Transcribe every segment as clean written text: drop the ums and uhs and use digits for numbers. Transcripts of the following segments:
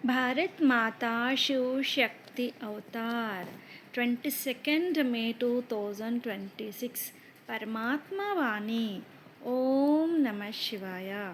Bharat Mata Shiv Shakti Avtar 22nd May 2026 Parmatma Vaani Om Namah Shivaya.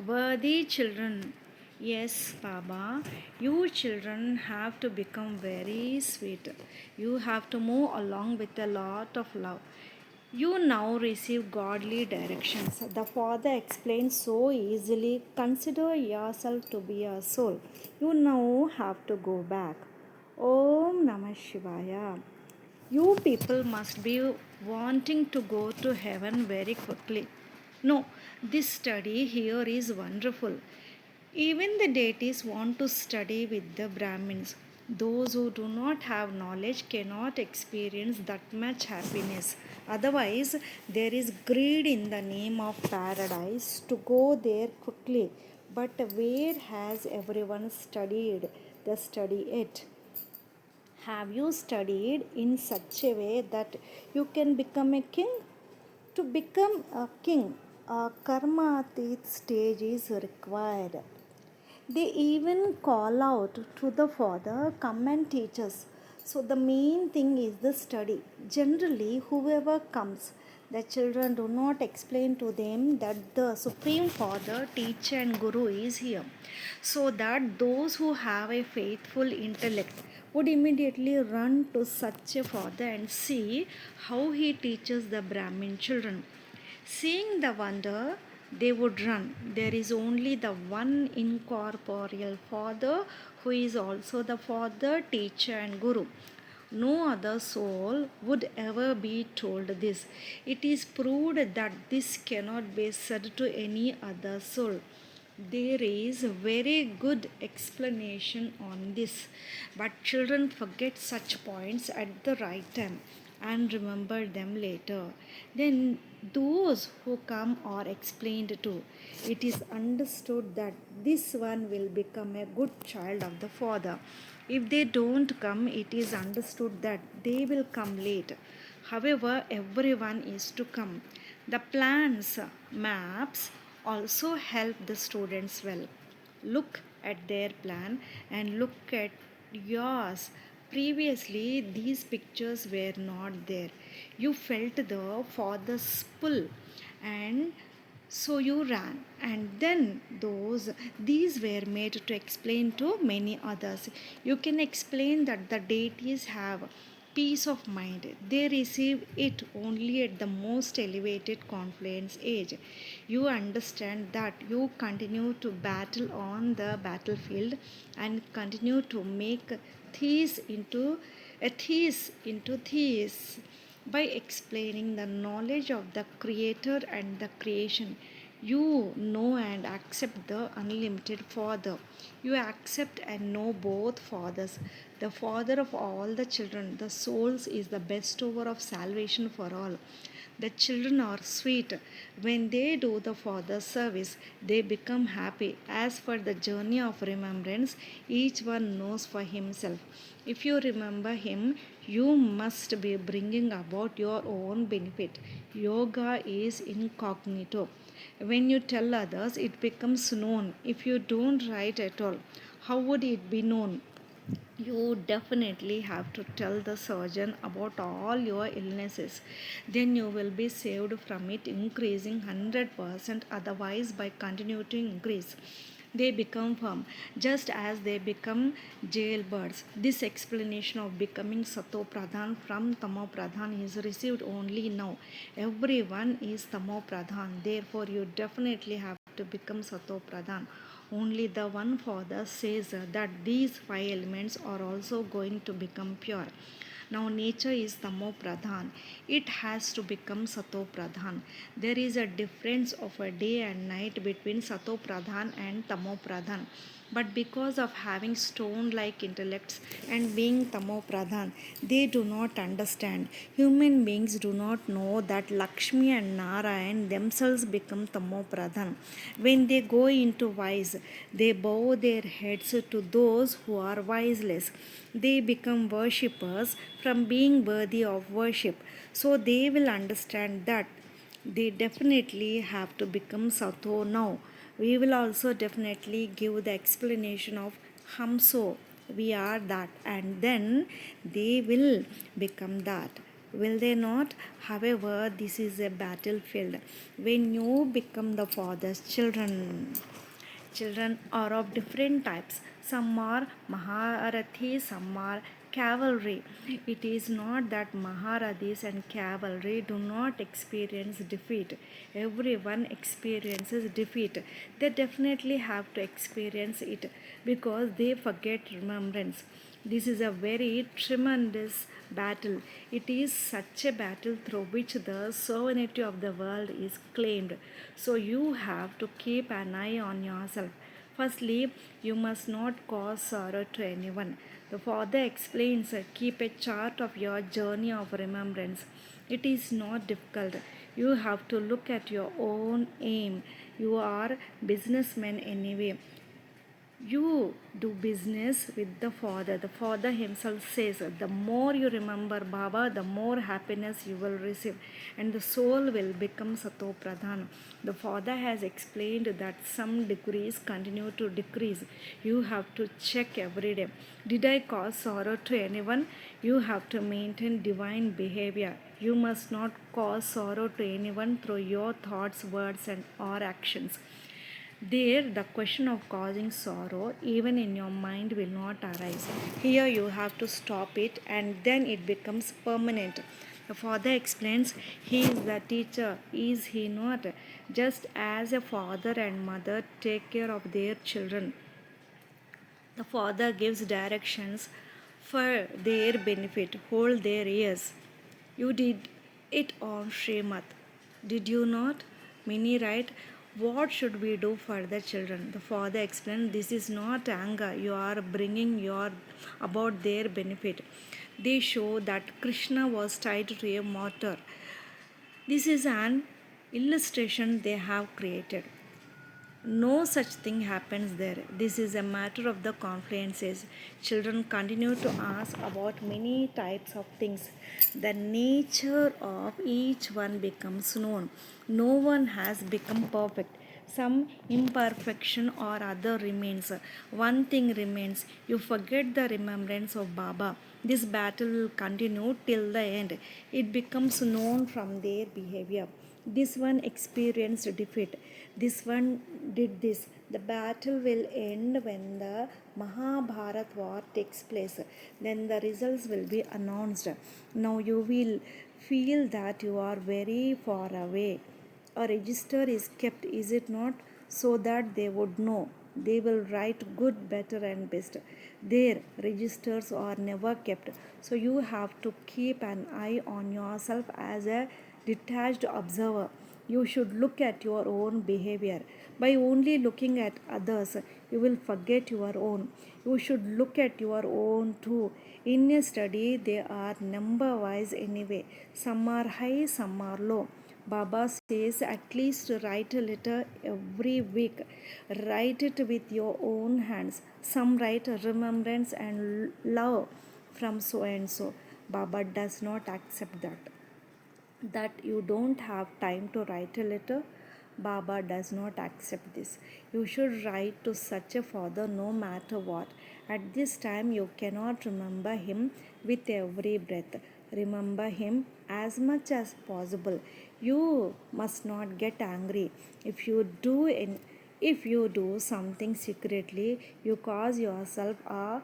Worthy children, yes Baba, you children have to become very sweet. You have to move along with a lot of love. You now receive godly directions. The Father explains so easily. Consider yourself to be a soul. You now have to go back. Om Namah Shivaya. You people must be wanting to go to heaven very quickly. No, this study here is wonderful. Even the deities want to study with the Brahmins. Those who do not have knowledge cannot experience that much happiness. Otherwise, there is greed in the name of paradise to go there quickly. But where has everyone studied the study it? Have you studied in such a way that you can become a king? To become a king, a karmatit stage is required. They even call out to the Father, come and teach us. So the main thing is the study. Generally, whoever comes, the children do not explain to them that the Supreme Father, Teacher, and Guru is here. So that those who have a faithful intellect would immediately run to such a Father and see how he teaches the Brahmin children. Seeing the wonder, they would run. There is only the one incorporeal Father who is also the Father, Teacher, and Guru. No other soul would ever be told this. It is proved that this cannot be said to any other soul. There is a very good explanation on this, but children forget such points at the right time and remember them later. Then, those who come are explained to. It is understood that this one will become a good child of the Father. If they don't come, it is understood that they will come late. However, everyone is to come. The plans, maps also help the students well. Look at their plan and look at yours. Previously, these pictures were not there. You felt the father's pull and so you ran, and then these were made to explain to many others. You can explain that the deities have peace of mind. They receive it only at the most elevated confluence age. You understand that you continue to battle on the battlefield and continue to make thieves into thieves into thieves by explaining the knowledge of the Creator and the creation. You know and accept the unlimited Father. You accept and know both Fathers. The Father of all the children, the souls, is the bestower of salvation for all. The children are sweet. When they do the Father's service, they become happy. As for the journey of remembrance, each one knows for himself. If you remember him, you must be bringing about your own benefit. Yoga is incognito. When you tell others, it becomes known. If you don't write at all, how would it be known? You definitely have to tell the surgeon about all your illnesses. Then you will be saved from it increasing 100%, otherwise, by continuing to increase, they become firm, just as they become jailbirds. This explanation of becoming Sato Pradhan from Tamo Pradhan is received only now. Everyone is Tamo Pradhan, therefore, you definitely have to become Sato Pradhan. Only the one Father says that these five elements are also going to become pure. Now, nature is Tamo Pradhan. It has to become Sato Pradhan. There is a difference of a day and night between Sato Pradhan and Tamo Pradhan. But because of having stone like intellects and being Tamo Pradhan, they do not understand. Human beings do not know that Lakshmi and Narayan themselves become Tamo Pradhan. When they go into wise, they bow their heads to those who are wiseless. They become worshippers from being worthy of worship. So they will understand that they definitely have to become Sato now. We will also definitely give the explanation of hamso, we are that, and then they will become that, will they not? However, this is a battlefield when you become the father's children. Children are of different types. Some are Maharathis, some are cavalry. It is not that Maharathis and cavalry do not experience defeat. Everyone experiences defeat. They definitely have to experience it because they forget remembrance. This is a very tremendous battle. It is such a battle through which the sovereignty of the world is claimed. So you have to keep an eye on yourself. Firstly, you must not cause sorrow to anyone. The Father explains, keep a chart of your journey of remembrance. It is not difficult. You have to look at your own aim. You are businessmen anyway. You do business with the Father. The Father Himself says, the more you remember Baba, the more happiness you will receive, and the soul will become Sato Pradhan. The Father has explained that some degrees continue to decrease. You have to check every day. Did I cause sorrow to anyone? You have to maintain divine behavior. You must not cause sorrow to anyone through your thoughts, words, and or actions. There, the question of causing sorrow, even in your mind, will not arise. Here, you have to stop it and then it becomes permanent. The Father explains, He is the teacher, is He not? Just as a father and mother take care of their children, the Father gives directions for their benefit. Hold their ears. You did it on Srimad. Did you not? Many write, what should we do for the children? The Father explained, this is not anger. You are bringing your about their benefit. They show that Krishna was tied to a mortar. This is an illustration they have created. No such thing happens there. This is a matter of the confluences. Children continue to ask about many types of things. The nature of each one becomes known. No one has become perfect. Some imperfection or other remains. One thing remains. You forget the remembrance of Baba. This battle will continue till the end. It becomes known from their behavior. This one experienced defeat. This one did this. The battle will end when the Mahabharat war takes place. Then the results will be announced. Now you will feel that you are very far away. A register is kept, is it not? So that they would know. They will write good, better, and best. Their registers are never kept. So you have to keep an eye on yourself as a detached observer. You should look at your own behavior. By only looking at others, you will forget your own. You should look at your own too. In a study, they are number wise anyway. Some are high, some are low. Baba says at least write a letter every week. Write it with your own hands. Some write remembrance and love from so and so. Baba does not accept that you don't have time to write a letter. Baba does not accept this. You should write to such a father no matter what. At this time, you cannot remember him with every breath. Remember him as much as possible. You must not get angry. If you do something secretly, you cause yourself a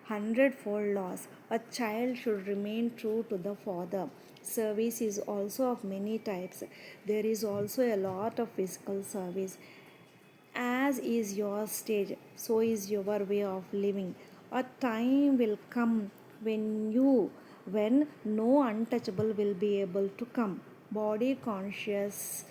hundredfold loss. A child should remain true to the father. Service is also of many types. There is also a lot of physical service. As is your stage, so is your way of living. A time will come when no untouchable will be able to come. Body conscious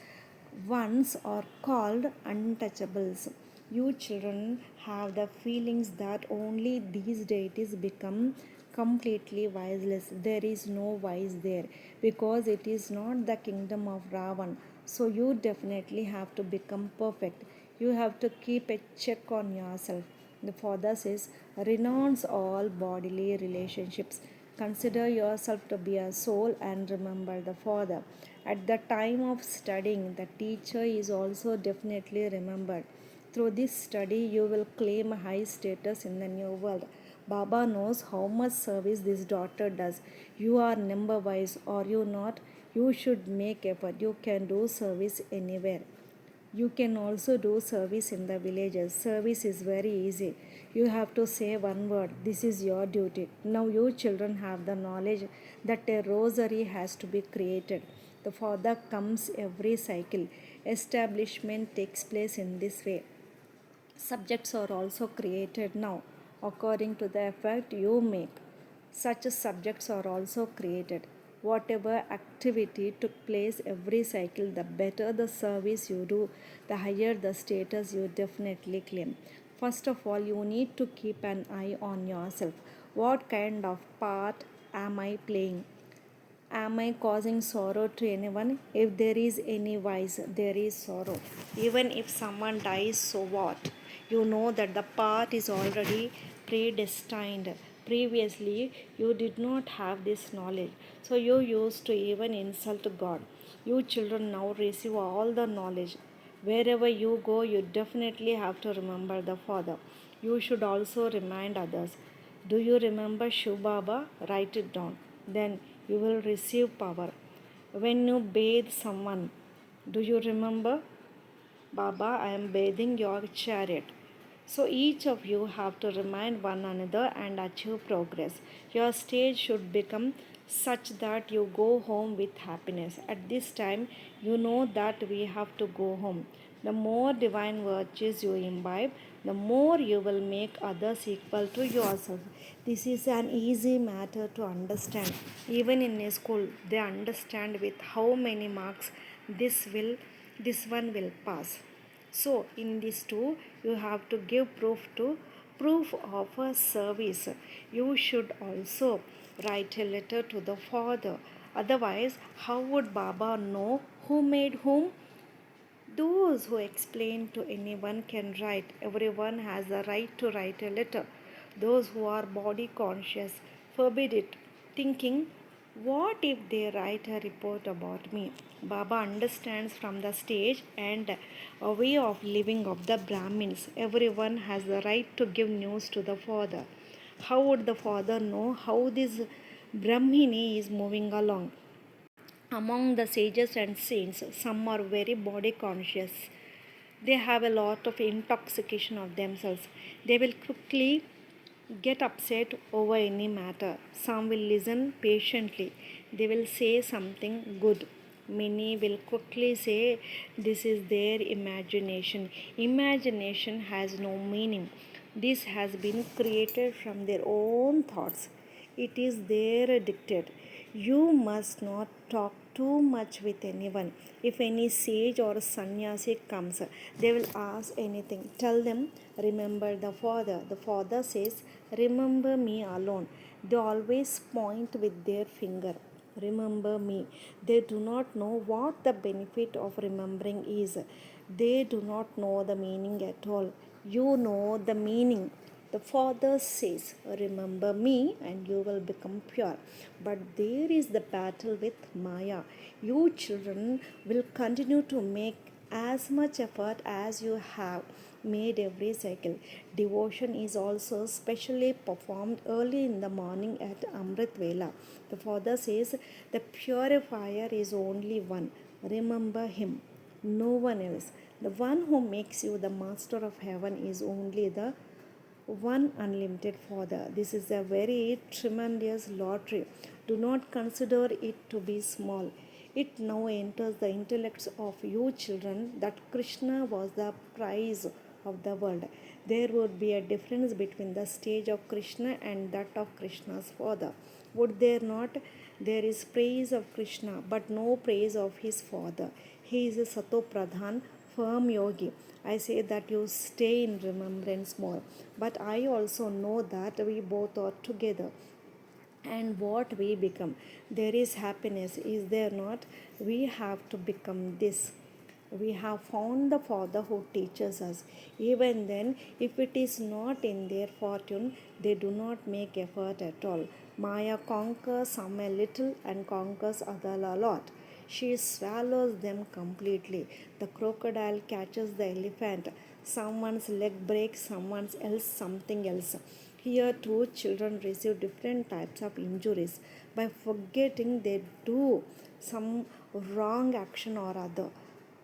ones are called untouchables. You children have the feelings that only these deities become completely wiseless. There is no wise there because it is not the kingdom of Ravan. So you definitely have to become perfect. You have to keep a check on yourself. The Father says, renounce all bodily relationships. Consider yourself to be a soul and remember the Father. At the time of studying, the teacher is also definitely remembered. Through this study, you will claim a high status in the new world. Baba knows how much service this daughter does. You are number wise, or you not? You should make effort. You can do service anywhere. You can also do service in the villages. Service is very easy. You have to say one word. This is your duty. Now you children have the knowledge that a rosary has to be created. The father comes every cycle. Establishment takes place in this way. Subjects are also created now according to the effort you make. Such subjects are also created. Whatever activity took place every cycle, the better the service you do, the higher the status you definitely claim. First of all, you need to keep an eye on yourself. What kind of part am I playing? Am I causing sorrow to anyone? If there is any vice, there is sorrow. Even if someone dies, so what? You know that the part is already predestined. Previously, you did not have this knowledge, so you used to even insult God. You children now receive all the knowledge. Wherever you go, you definitely have to remember the Father. You should also remind others. Do you remember Shiv Baba? Write it down. Then you will receive power. When you bathe someone, do you remember? Baba, I am bathing your chariot. So each of you have to remind one another and achieve progress. Your stage should become such that you go home with happiness. At this time, you know that we have to go home. The more divine virtues you imbibe, the more you will make others equal to yourself. This is an easy matter to understand. Even in a school, they understand with how many marks this one will pass. So in this too, you have to give proof of a service. You should also write a letter to the father. Otherwise, how would Baba know who made whom? Those who explain to anyone can write. Everyone has the right to write a letter. Those who are body conscious forbid it, thinking, what if they write a report about me? Baba understands from the stage and a way of living of the Brahmins. Everyone has the right to give news to the father. How would the father know how this Brahmini is moving along? Among the sages and saints, some are very body conscious. They have a lot of intoxication of themselves. They will quickly get upset over any matter. Some will listen patiently. They will say something good. Many will quickly say this is their imagination. Imagination has no meaning. This has been created from their own thoughts. It is their dictate. You must not talk too much with anyone. If any sage or sannyasi comes, they will ask anything. Tell them, remember the Father. The Father says, remember me alone. They always point with their finger. Remember me. They do not know what the benefit of remembering is. They do not know the meaning at all. You know the meaning. The Father says, remember me and you will become pure. But there is the battle with Maya. You children will continue to make as much effort as you have made every cycle. Devotion is also specially performed early in the morning at Amrit Vela. The Father says, the purifier is only one. Remember him, no one else. The one who makes you the master of heaven is only the one unlimited Father. This is a very tremendous lottery. Do not consider it to be small. It now enters the intellects of you children that Krishna was the prize of the world. There would be a difference between the stage of Krishna and that of Krishna's father. Would there not? There is praise of Krishna, but no praise of his father. He is a Sato Pradhan, firm yogi. I say that you stay in remembrance more. But I also know that we both are together and what we become. There is happiness, is there not? We have to become this. We have found the Father who teaches us. Even then, if it is not in their fortune, they do not make effort at all. Maya conquers some a little and conquers other a lot. She swallows them completely. The crocodile catches the elephant. Someone's leg breaks, someone's else something else. Here too children receive different types of injuries by forgetting they do some wrong action or other.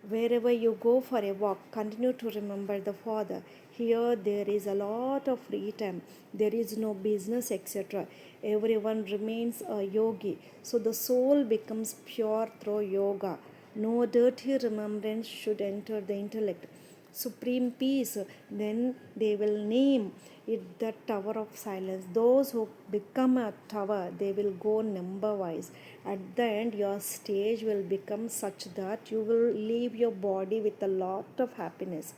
Wherever you go for a walk, continue to remember the Father. Here there is a lot of free time. There is no business, etc. Everyone remains a yogi. So the soul becomes pure through yoga. No dirty remembrance should enter the intellect. Supreme peace, then they will name it the tower of silence. Those who become a tower, they will go number wise. At the end, your stage will become such that you will leave your body with a lot of happiness.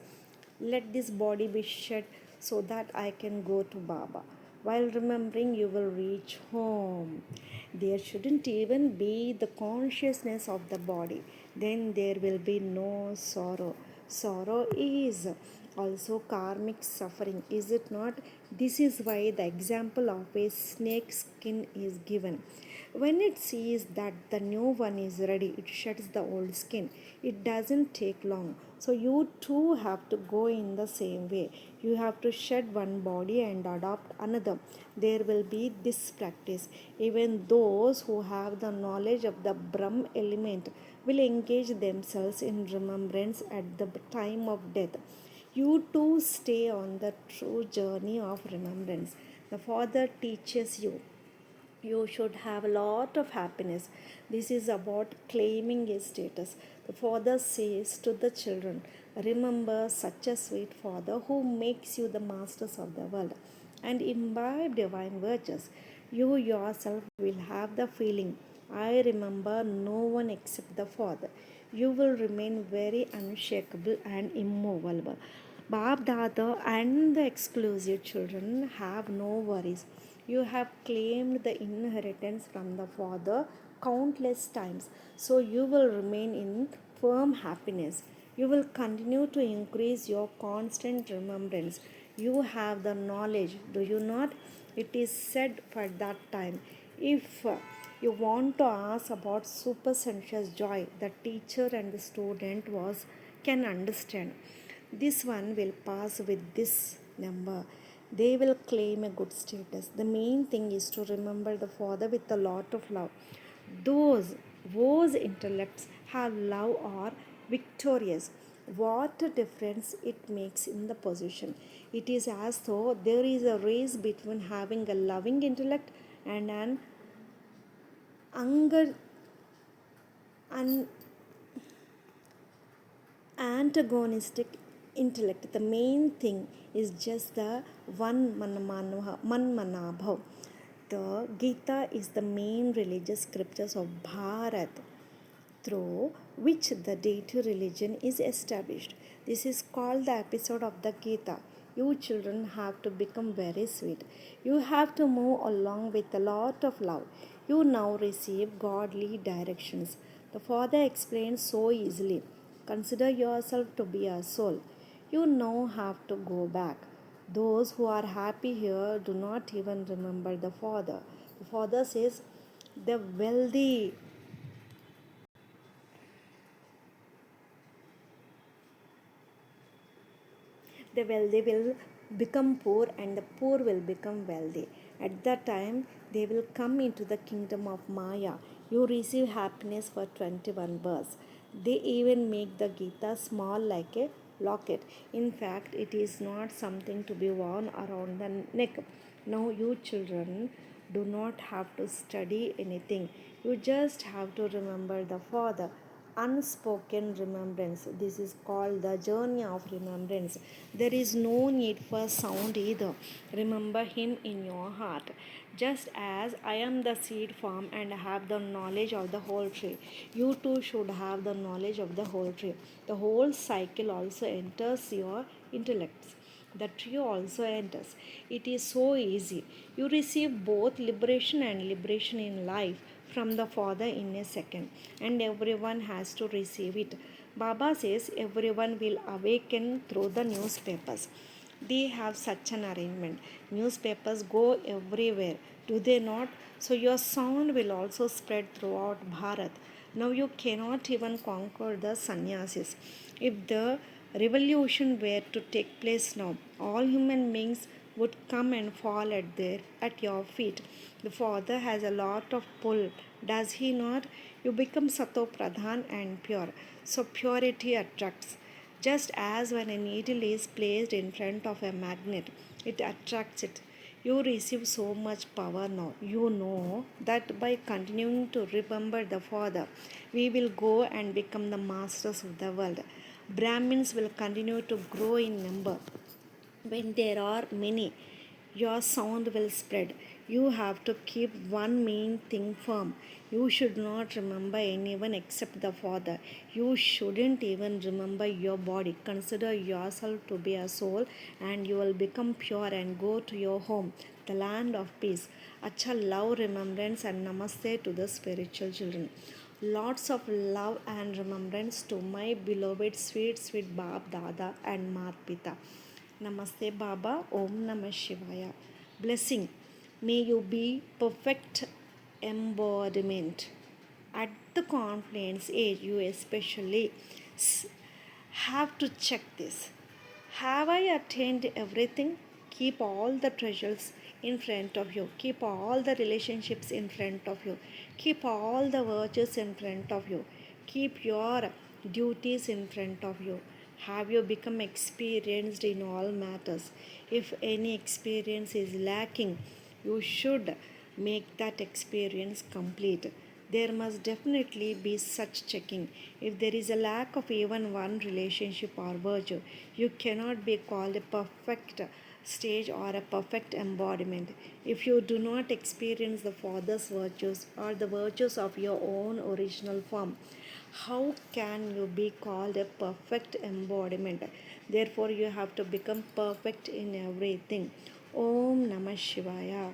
Let this body be shed so that I can go to Baba. While remembering, you will reach home. There shouldn't even be the consciousness of the body. Then there will be no sorrow. Sorrow is also karmic suffering, is it not? This is why the example of a snake skin is given. When it sees that the new one is ready, it sheds the old skin. It doesn't take long. So you too have to go in the same way. You have to shed one body and adopt another. There will be this practice. Even those who have the knowledge of the Brahm element will engage themselves in remembrance at the time of death. You too stay on the true journey of remembrance. The Father teaches you. You should have a lot of happiness. This is about claiming a status. The Father says to the children, remember such a sweet Father who makes you the masters of the world and imbibe divine virtues. You yourself will have the feeling, I remember no one except the Father. You will remain very unshakable and immovable. Bab Dada and the exclusive children have no worries. You have claimed the inheritance from the Father countless times, so you will remain in firm happiness. You will continue to increase your constant remembrance. You have the knowledge, do you not? It is said for that time. If you want to ask about supersensuous joy, the teacher and the student was can understand. This one will pass with this number. They will claim a good status. The main thing is to remember the Father with a lot of love. Those whose intellects have love are victorious. What a difference it makes in the position. It is as though there is a race between having a loving intellect and an anger an antagonistic intellect. The main thing is just the manmanabhav. The Gita is the main religious scriptures of Bharat through which the deity religion is established. This is called the episode of the Gita. You children have to become very sweet. You have to move along with a lot of love. You now receive godly directions. The Father explains so easily. Consider yourself to be a soul. You now have to go back. Those who are happy here do not even remember the Father. The Father says, the wealthy the wealthy will become poor and the poor will become wealthy. At that time, they will come into the kingdom of Maya. You receive happiness for 21 births. They even make the Gita small like a locket. In fact, it is not something to be worn around the neck. Now, you children do not have to study anything. You just have to remember the Father. Unspoken remembrance. This is called the journey of remembrance. There is no need for sound either. Remember Him in your heart. Just as I am the seed form and have the knowledge of the whole tree, you too should have the knowledge of the whole tree. The whole cycle also enters your intellects. The tree also enters. It is so easy. You receive both liberation and liberation in life from the Father in a second, and everyone has to receive it. Baba says everyone will awaken through the newspapers. They have such an arrangement. Newspapers go everywhere, do they not? So your sound will also spread throughout Bharat. Now you cannot even conquer the sannyasis. If the revolution were to take place now, all human beings would come and fall at your feet. The Father has a lot of pull, does he not? You become Sato Pradhan and pure. So purity attracts. Just as when a needle is placed in front of a magnet, it attracts it. You receive so much power now. You know that by continuing to remember the Father, we will go and become the masters of the world. Brahmins will continue to grow in number. When there are many, your sound will spread. You have to keep one main thing firm. You should not remember anyone except the Father. You shouldn't even remember your body. Consider yourself to be a soul and you will become pure and go to your home, the land of peace. Acha love, remembrance, and namaste to the spiritual children. Lots of love and remembrance to my beloved sweet, sweet Bab Dada and Mat Pita. Namaste Baba. Om Namah Shivaya. Blessing. May you be perfect embodiment. At the confidence age, you especially have to check this. Have I attained everything? Keep all the treasures in front of you. Keep all the relationships in front of you. Keep all the virtues in front of you. Keep your duties in front of you. Have you become experienced in all matters? If any experience is lacking, you should make that experience complete. There must definitely be such checking. If there is a lack of even one relationship or virtue, you cannot be called a perfect stage or a perfect embodiment. If you do not experience the Father's virtues or the virtues of your own original form, how can you be called a perfect embodiment? Therefore, you have to become perfect in everything. Om Namah Shivaya.